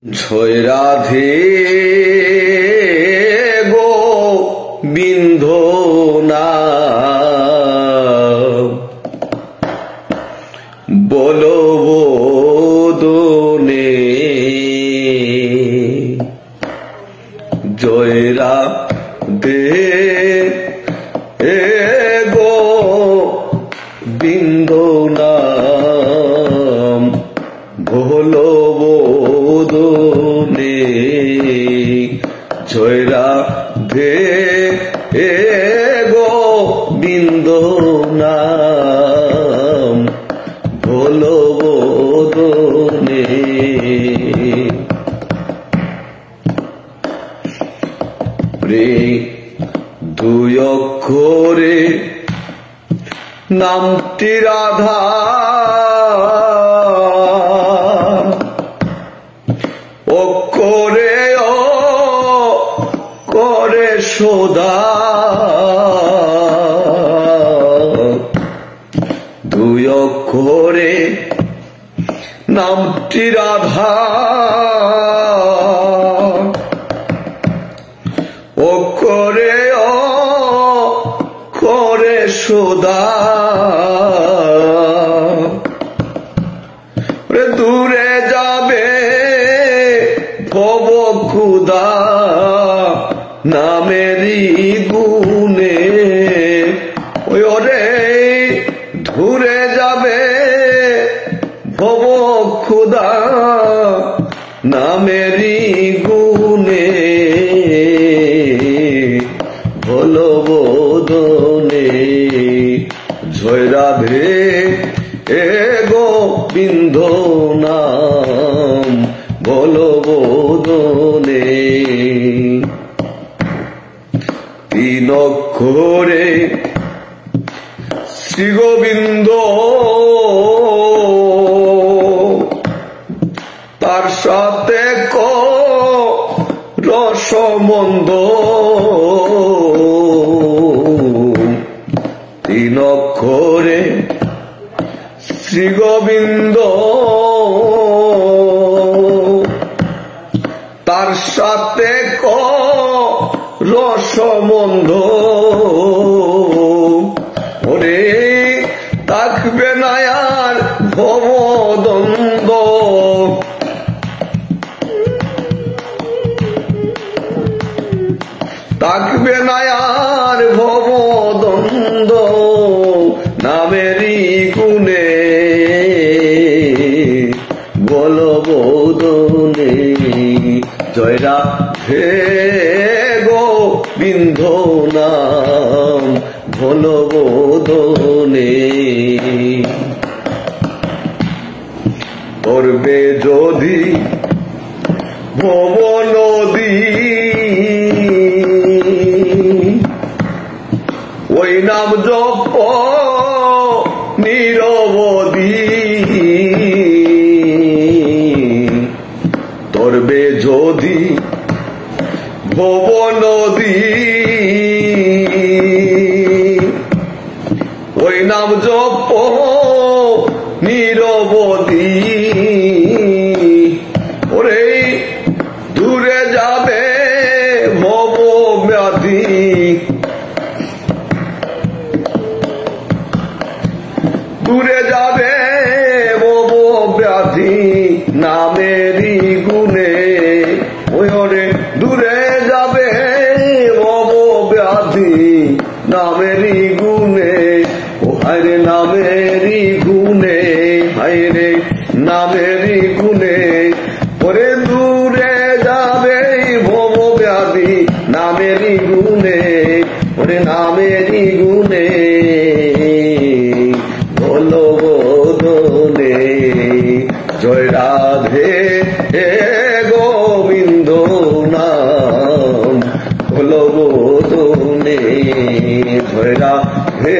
জয় রাধে গোবিন্দ নাম বলো বোদনে, জয় রাধে গোবিন্দ নাম বলো বোদনে, জয় রাধে গোবিন্দ নাম বলো বোদনে। দুই অক্ষরে নামটি রাধা, অক্ষরে ও করে সদা, দুই অক্ষরে নামটি রাধা, অক্ষরে ও করে সদা, দূরে যাবে ভব খুদা নামেরই গুণে, ওই ওরে দূরে যাবে ভব খুদা নামেরই গুণে, বলো বোদনে, জয় রাধে গোবিন্দ নাম বলো বোদনে। তিন অক্ষরে শ্রী গোবিন্দ, তার সাথে রসমন্দ, তিন অক্ষরে শ্রী গোবিন্দ, তার সাথে রসমন্দ, ওরে থাকবে না আর ভবদ্বন্দ্ব, থাকবে না আর ভবদ্বন্দ্ব নামেরই গুণে, বলো বোদনে, জয় রাধে গোবিন্দ নাম বলো বোদনে। করবে যদি ভব নদী, ওই নাম জপ নিরবধি, তরবে যদি ভব নদী, ওই নাম জপ নিরবধি, ওরে দূরে যাবে ভব ব্যাধি, দূরে যাবে ভব ব্যাধি নামেরই গুণে, ওই ওরে দূরে যাবে ভব ব্যাধি নামেরই গুণে, ও হায়রে নামেরই গুণে, হায়রে নামেরই গুণে, ওরে দূরে যাবে ভব ব্যাধি নামেরই গুণে, ওরে নামেরই গুণে, বলো বোদনে, জয় রাধে গোবিন্দ নাম বলো বোদনে, জয় রাধে